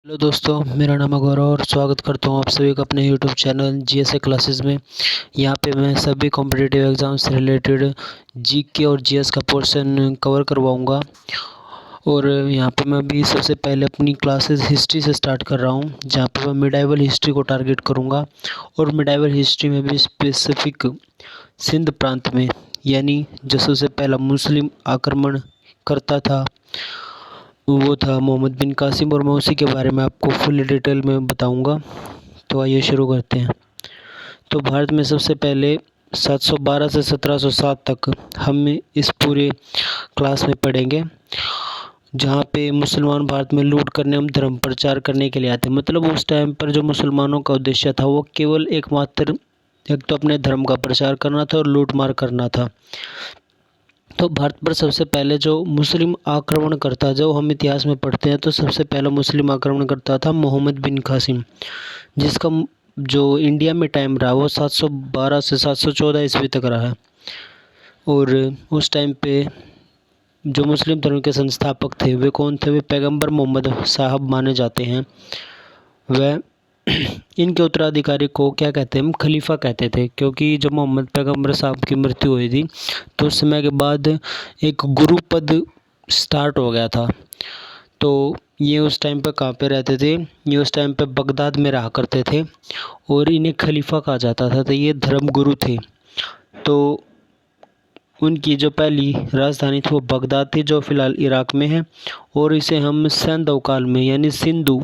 Hello दोस्तों, मेरा नाम है गौरव और स्वागत करता हूँ आप सभी का अपने यूट्यूब चैनल जीएसए क्लासेस में। यहाँ पे मैं सभी कॉम्पिटिटिव एग्ज़ाम से रिलेटेड जीके और जीएस का पोर्शन कवर करवाऊँगा। और यहाँ पे मैं भी सबसे पहले अपनी क्लासेस हिस्ट्री से स्टार्ट कर रहा हूँ, जहाँ पे मैं मिडाइवल हिस्ट्री को टारगेट करूँगा। और मिडाइवल हिस्ट्री में भी स्पेसिफिक सिंध प्रांत में, यानी जो सबसे पहला मुस्लिम आक्रमण करता था वो था मोहम्मद बिन कासिम, और मैं उसी के बारे में आपको फुल डिटेल में बताऊंगा। तो आइए शुरू करते हैं। तो भारत में सबसे पहले 712 से 1707 तक हम इस पूरे क्लास में पढ़ेंगे, जहाँ पे मुसलमान भारत में लूट करने एवं धर्म प्रचार करने के लिए आते। मतलब उस टाइम पर जो मुसलमानों का उद्देश्य था वो केवल एकमात्र एक तो अपने धर्म का प्रचार करना था और लूट मार करना था। तो भारत पर सबसे पहले जो मुस्लिम आक्रमण करता, जो हम इतिहास में पढ़ते हैं, तो सबसे पहला मुस्लिम आक्रमण करता था मोहम्मद बिन कासिम, जिसका जो इंडिया में टाइम रहा वो 712 से 714 ईस्वी तक रहा है। और उस टाइम पे जो मुस्लिम धर्म के संस्थापक थे वे कौन थे? वे पैगंबर मोहम्मद साहब माने जाते हैं। वह इनके उत्तराधिकारी को क्या कहते हैं? हम खलीफा कहते थे, क्योंकि जब मोहम्मद पैगंबर साहब की मृत्यु हुई थी तो उस समय के बाद एक गुरु पद स्टार्ट हो गया था। तो ये उस टाइम पे कहाँ पे रहते थे? ये उस टाइम पे बगदाद में रहा करते थे और इन्हें खलीफा कहा जाता था। तो ये धर्म गुरु थे। तो उनकी जो पहली राजधानी थी वो बगदाद थी, जो फ़िलहाल इराक़ में है। और इसे हम सैंधव काल में, यानी सिंधु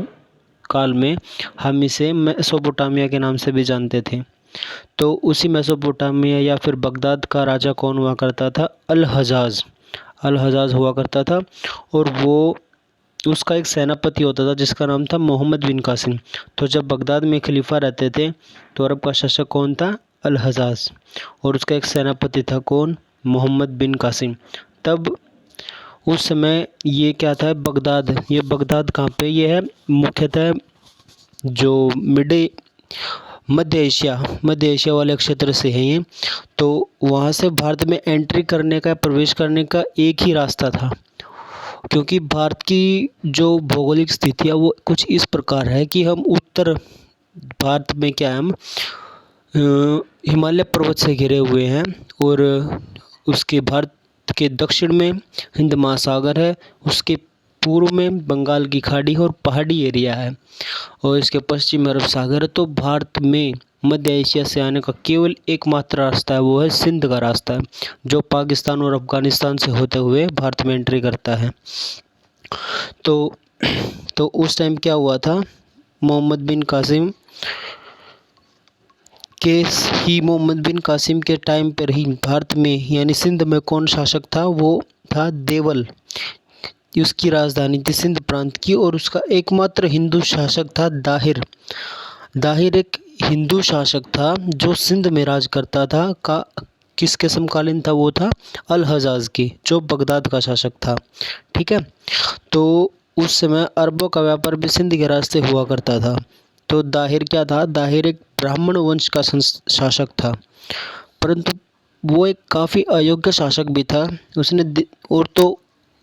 काल में, हम इसे मेसोपोटामिया के नाम से भी जानते थे। तो उसी मेसोपोटामिया या फिर बगदाद का राजा कौन हुआ करता था? अल हजाज हुआ करता था। और वो उसका एक सेनापति होता था जिसका नाम था मोहम्मद बिन कासिम। तो जब बगदाद में खलीफा रहते थे तो अरब का शासक कौन था? अल हजाज। और उसका एक सेनापति था कौन? मोहम्मद बिन कासिम। तब उस समय ये क्या था? बगदाद। ये बगदाद कहाँ पे? ये है मुख्यतः जो मध्य एशिया वाले क्षेत्र से है ये। तो वहाँ से भारत में एंट्री करने का, प्रवेश करने का एक ही रास्ता था, क्योंकि भारत की जो भौगोलिक स्थिति है वो कुछ इस प्रकार है कि हम उत्तर भारत में क्या है, हम हिमालय पर्वत से घिरे हुए हैं। और उसके भारत के दक्षिण में हिंद महासागर है, उसके पूर्व में बंगाल की खाड़ी और पहाड़ी एरिया है, और इसके पश्चिम में अरब सागर है। तो भारत में मध्य एशिया से आने का केवल एकमात्र रास्ता है, वो है सिंध का रास्ता है, जो पाकिस्तान और अफ़गानिस्तान से होते हुए भारत में एंट्री करता है। तो उस टाइम क्या हुआ था? मोहम्मद बिन कासिम के टाइम पर ही भारत में, यानी सिंध में कौन शासक था? वो था देवल। उसकी राजधानी थी सिंध प्रांत की, और उसका एकमात्र हिंदू शासक था दाहिर एक हिंदू शासक था जो सिंध में राज करता था। किसके समकालीन था? वो था अल हजाज की, जो बगदाद का शासक था। ठीक है। तो उस समय अरबों का व्यापार भी सिंध के रास्ते हुआ करता था। तो दाहिर क्या था? दाहिर एक ब्राह्मण वंश का शासक था, परंतु वो एक काफ़ी अयोग्य शासक भी था। और तो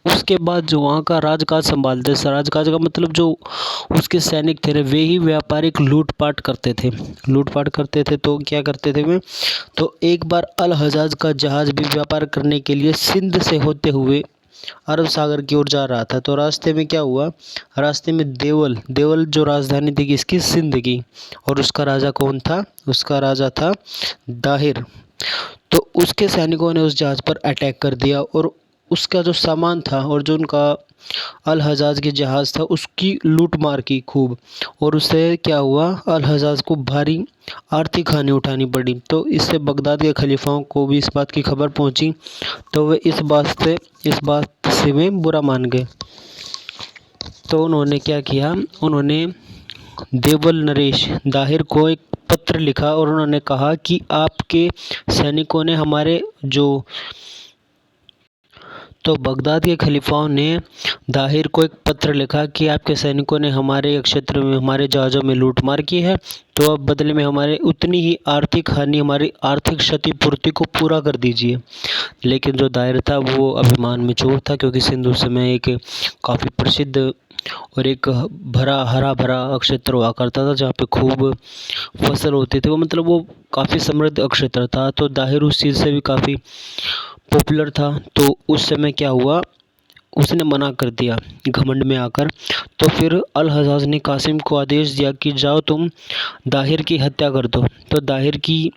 उसके बाद जो वहाँ का राजकाज संभालते, राजकाज का मतलब जो उसके सैनिक थे वे ही व्यापारिक लूटपाट करते थे। तो क्या करते थे वे? तो एक बार अल हजाज का जहाज़ भी व्यापार करने के लिए सिंध से होते हुए अरब सागर की ओर जा रहा था। तो रास्ते में क्या हुआ? रास्ते में देवल जो राजधानी थी किसकी? सिंध की। और उसका राजा कौन था? उसका राजा था दाहिर। तो उसके सैनिकों ने उस जहाज़ पर अटैक कर दिया, और उसका जो सामान था और जो उनका अल हजाज के जहाज़ था उसकी लूट मार की खूब। और उससे क्या हुआ? अल हजाज को भारी आर्थिक हानि उठानी पड़ी। तो इससे बगदाद के खलीफाओं को भी इस बात की खबर पहुंची, तो वे इस बात से वे बुरा मान गए। तो उन्होंने क्या किया? उन्होंने देवल नरेश दाहिर को एक पत्र लिखा और उन्होंने कहा कि आपके सैनिकों ने हमारे जो तो बगदाद के खलीफाओं ने दाहिर को एक पत्र लिखा कि आपके सैनिकों ने हमारे क्षेत्र में हमारे जहाज़ों में लूटमार की है, तो अब बदले में हमारे उतनी ही आर्थिक हानि, हमारी आर्थिक क्षतिपूर्ति को पूरा कर दीजिए। लेकिन जो दाहिर था वो अभिमान में चोर था, क्योंकि सिंध उस समय एक काफ़ी प्रसिद्ध और एक हरा भरा क्षेत्र हुआ करता था, जहाँ पे खूब फसल होती थी। वो मतलब वो काफ़ी समृद्ध क्षेत्र था, तो दाहिर उस चीज़ से भी काफ़ी पॉपुलर था। तो उस समय क्या हुआ, उसने मना कर दिया घमंड में आकर। तो फिर अल हज्जाज ने कासिम को आदेश दिया कि जाओ तुम दाहिर की हत्या कर दो। तो दाहिर की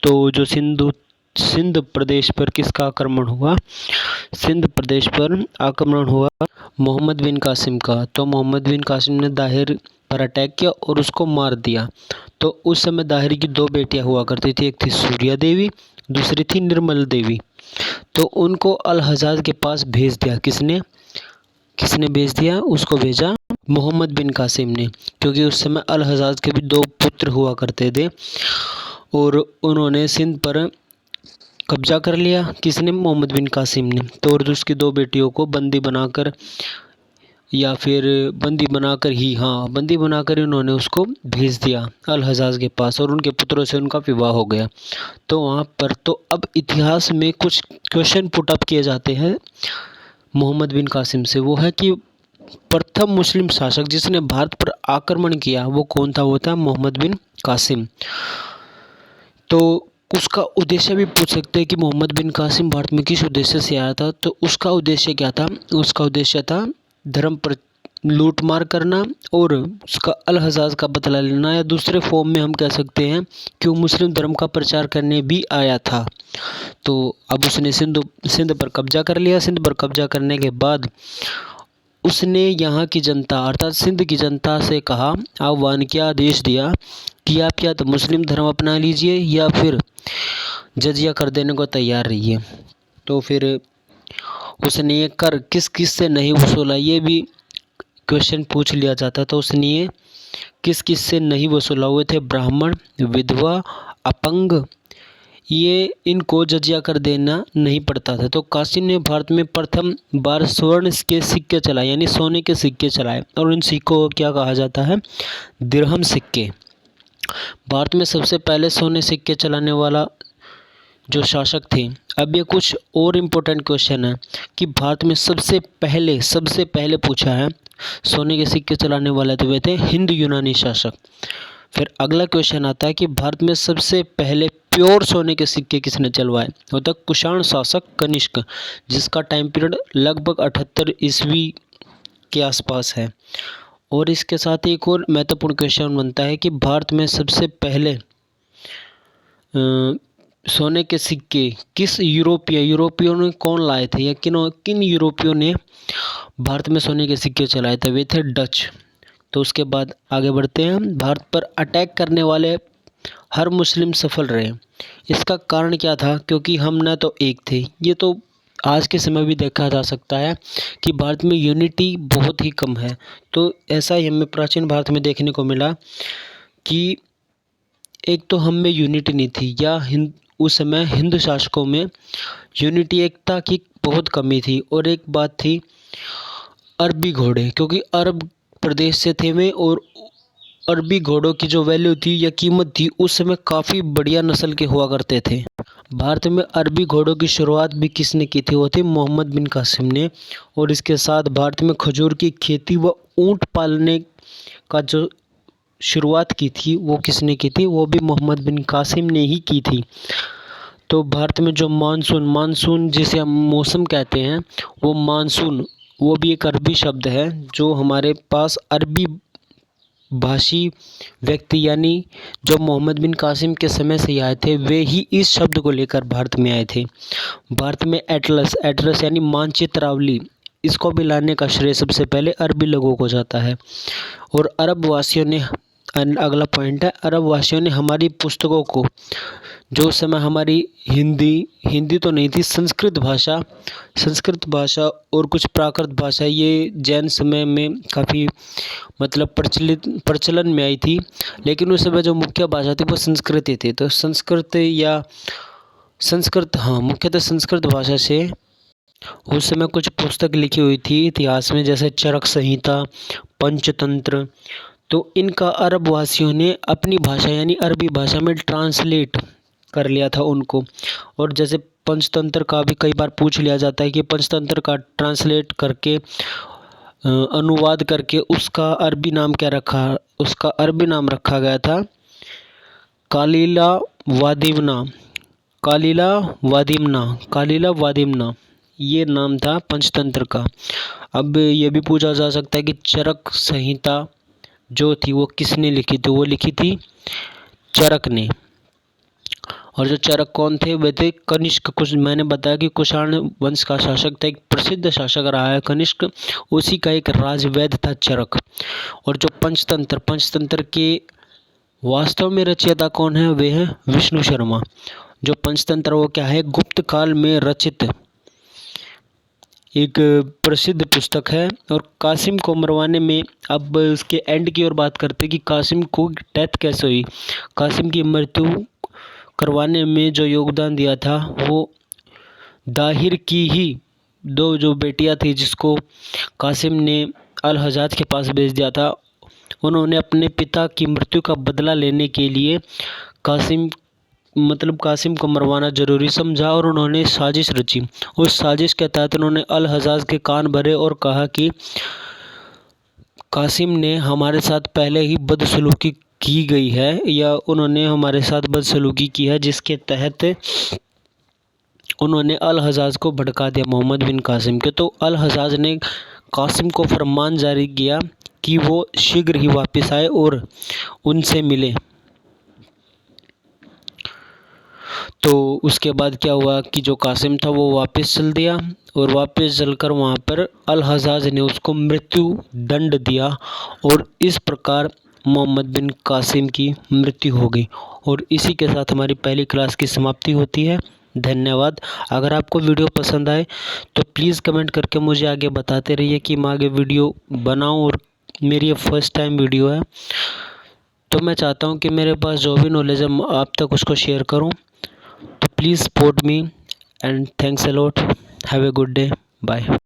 तो जो सिंध प्रदेश पर किसका आक्रमण हुआ, सिंध प्रदेश पर आक्रमण हुआ मोहम्मद बिन कासिम का। तो मोहम्मद बिन कासिम ने दाहिर पर अटैक किया और उसको मार दिया। तो उस समय दाहिर की 2 बेटियां हुआ करती थी, एक थी सूर्या देवी, दूसरी थी निर्मल देवी। तो उनको अल हज्जाज के पास भेज दिया। किसने भेज दिया, उसको भेजा मोहम्मद बिन कासिम ने, क्योंकि उस समय अल हज्जाज के भी 2 पुत्र हुआ करते थे और उन्होंने सिंध पर कब्जा कर लिया। किसने, मोहम्मद बिन कासिम ने। तो और उसकी 2 बेटियों को बंदी बनाकर या फिर बंदी बनाकर ही उन्होंने उसको भेज दिया अल हज्जाज के पास और उनके पुत्रों से उनका विवाह हो गया। तो वहाँ पर तो अब इतिहास में कुछ क्वेश्चन पुट अप किए जाते हैं मोहम्मद बिन कासिम से। वो है कि प्रथम मुस्लिम शासक जिसने भारत पर आक्रमण किया वो कौन था, वो था मोहम्मद बिन कासिम। तो उसका उद्देश्य भी पूछ सकते हैं कि मोहम्मद बिन कासिम भारत में किस उद्देश्य से आया था। तो उसका उद्देश्य क्या था, उसका उद्देश्य था धर्म पर लूटमार करना और उसका अल हज्जाज का बदला लेना, या दूसरे फॉर्म में हम कह सकते हैं कि वो मुस्लिम धर्म का प्रचार करने भी आया था। तो अब उसने सिंध पर कब्जा कर लिया। सिंध पर कब्जा करने के बाद उसने यहाँ की जनता अर्थात सिंध की जनता से कहा, आह्वान किया, आदेश दिया कि आप या तो मुस्लिम धर्म अपना लीजिए या फिर जजिया कर देने को तैयार रहिए। तो फिर उसने ये कर किस से नहीं वसूला, ये भी क्वेश्चन पूछ लिया जाता। तो उसने ये किस से नहीं वसूला, हुए थे ब्राह्मण, विधवा, अपंग, ये इनको जजिया कर देना नहीं पड़ता था। तो कासिम ने भारत में प्रथम बार स्वर्ण के सिक्के चलाए, यानी सोने के सिक्के चलाए, और उन सिक्कों को क्या कहा जाता है, दिरहम सिक्के। भारत में सबसे पहले सोने सिक्के चलाने वाला जो शासक थे। अब ये कुछ और इम्पोर्टेंट क्वेश्चन है कि भारत में सबसे पहले पूछा है सोने के सिक्के चलाने वाले तो वे थे हिंद यूनानी शासक। फिर अगला क्वेश्चन आता है कि भारत में सबसे पहले प्योर सोने के सिक्के किसने चलवाए, वो था कुषाण शासक कनिष्क, जिसका टाइम पीरियड लगभग 78 ईस्वी के आसपास है। और इसके साथ एक और महत्वपूर्ण क्वेश्चन बनता है कि भारत में सबसे पहले सोने के सिक्के किस यूरोपियों ने कौन लाए थे, या किन यूरोपियों ने भारत में सोने के सिक्के चलाए थे, वे थे डच। तो उसके बाद आगे बढ़ते हैं। भारत पर अटैक करने वाले हर मुस्लिम सफल रहे। इसका कारण क्या था, क्योंकि हम न तो एक थे, ये तो आज के समय भी देखा जा सकता है कि भारत में यूनिटी बहुत ही कम है। तो ऐसा ही हमें प्राचीन भारत में देखने को मिला कि एक तो हम में यूनिटी नहीं थी, या उस समय हिंदू शासकों में यूनिटी एकता की बहुत कमी थी। और एक बात थी अरबी घोड़े, क्योंकि अरब प्रदेश से थे वे, और अरबी घोड़ों की जो वैल्यू थी या कीमत थी उस समय काफ़ी बढ़िया नस्ल के हुआ करते थे। भारत में अरबी घोड़ों की शुरुआत भी किसने की थी, वो थे मोहम्मद बिन कासिम ने। और इसके साथ भारत में खजूर की खेती व ऊँट पालने का जो शुरुआत की थी वो किसने की थी, वो भी मोहम्मद बिन कासिम ने ही की थी। तो भारत में जो मानसून जिसे हम मौसम कहते हैं, वो मानसून वो भी एक अरबी शब्द है जो हमारे पास अरबी भाषी व्यक्ति यानी जो मोहम्मद बिन कासिम के समय से आए थे वे ही इस शब्द को लेकर भारत में आए थे। भारत में एटलस यानी मानचित्रावली, इसको भी लाने का श्रेय सबसे पहले अरबी लोगों को जाता है। और अरब वासियों ने, अगला पॉइंट है, अरब वासियों ने हमारी पुस्तकों को, जो उस समय हमारी हिंदी तो नहीं थी, संस्कृत भाषा और कुछ प्राकृत भाषा, ये जैन समय में काफ़ी मतलब प्रचलन में आई थी। लेकिन उस समय जो मुख्य भाषा थी वो संस्कृत ही थी। तो मुख्यतः संस्कृत भाषा से उस समय कुछ पुस्तक लिखी हुई थी इतिहास में, जैसे चरक संहिता, पंचतंत्र। तो इनका अरब वासियों ने अपनी भाषा यानी अरबी भाषा में ट्रांसलेट कर लिया था उनको। और जैसे पंचतंत्र का भी कई बार पूछ लिया जाता है कि पंचतंत्र का ट्रांसलेट करके अनुवाद करके उसका अरबी नाम क्या रखा, उसका अरबी नाम रखा गया था कालीला वादिमना। कालीला वादिमना, कालीला वादिमना, ये नाम था पंचतंत्र का। अब ये भी पूछा जा सकता है कि चरक संहिता जो थी वो किसने लिखी थी, वो लिखी थी चरक ने। और जो चरक कौन थे, वे थे कनिष्क। कुछ मैंने बताया कि कुषाण वंश का शासक था, एक प्रसिद्ध शासक रहा है कनिष्क, उसी का एक राजवैद्य था चरक। और जो पंचतंत्र, पंचतंत्र के वास्तव में रचयिता कौन है, वे हैं विष्णु शर्मा। जो पंचतंत्र वो क्या है, गुप्त काल में रचित एक प्रसिद्ध पुस्तक है। और कासिम को मरवाने में, अब उसके एंड की ओर बात करते हैं कि कासिम को डेथ कैसे हुई। कासिम की मृत्यु करवाने में जो योगदान दिया था वो दाहिर की ही दो जो बेटियां थी, जिसको कासिम ने अल हजाज के पास भेज दिया था। उन्होंने अपने पिता की मृत्यु का बदला लेने के लिए कासिम को मरवाना जरूरी समझा और उन्होंने साजिश रची। उस साजिश के तहत उन्होंने अल हजाज के कान भरे और कहा कि कासिम ने हमारे साथ पहले ही बदसलूकी की गई है, या उन्होंने हमारे साथ बदसलूकी की है, जिसके तहत उन्होंने अल हजाज को भड़का दिया मोहम्मद बिन कासिम के। तो अल हजाज ने कासिम को फरमान जारी किया कि वो शीघ्र ही वापस आए और उनसे मिले। तो उसके बाद क्या हुआ कि जो कासिम था वो वापस चल दिया, और वापस चलकर वहाँ पर अल हजाज ने उसको मृत्यु दंड दिया, और इस प्रकार मोहम्मद बिन कासिम की मृत्यु हो गई। और इसी के साथ हमारी पहली क्लास की समाप्ति होती है। धन्यवाद। अगर आपको वीडियो पसंद आए तो प्लीज़ कमेंट करके मुझे आगे बताते रहिए कि मैं आगे वीडियो बनाऊं। और मेरी ये फर्स्ट टाइम वीडियो है, तो मैं चाहता हूं कि मेरे पास जो भी नॉलेज है आप तक उसको शेयर करूं। तो please support me and thanks a lot. Have a good day. Bye.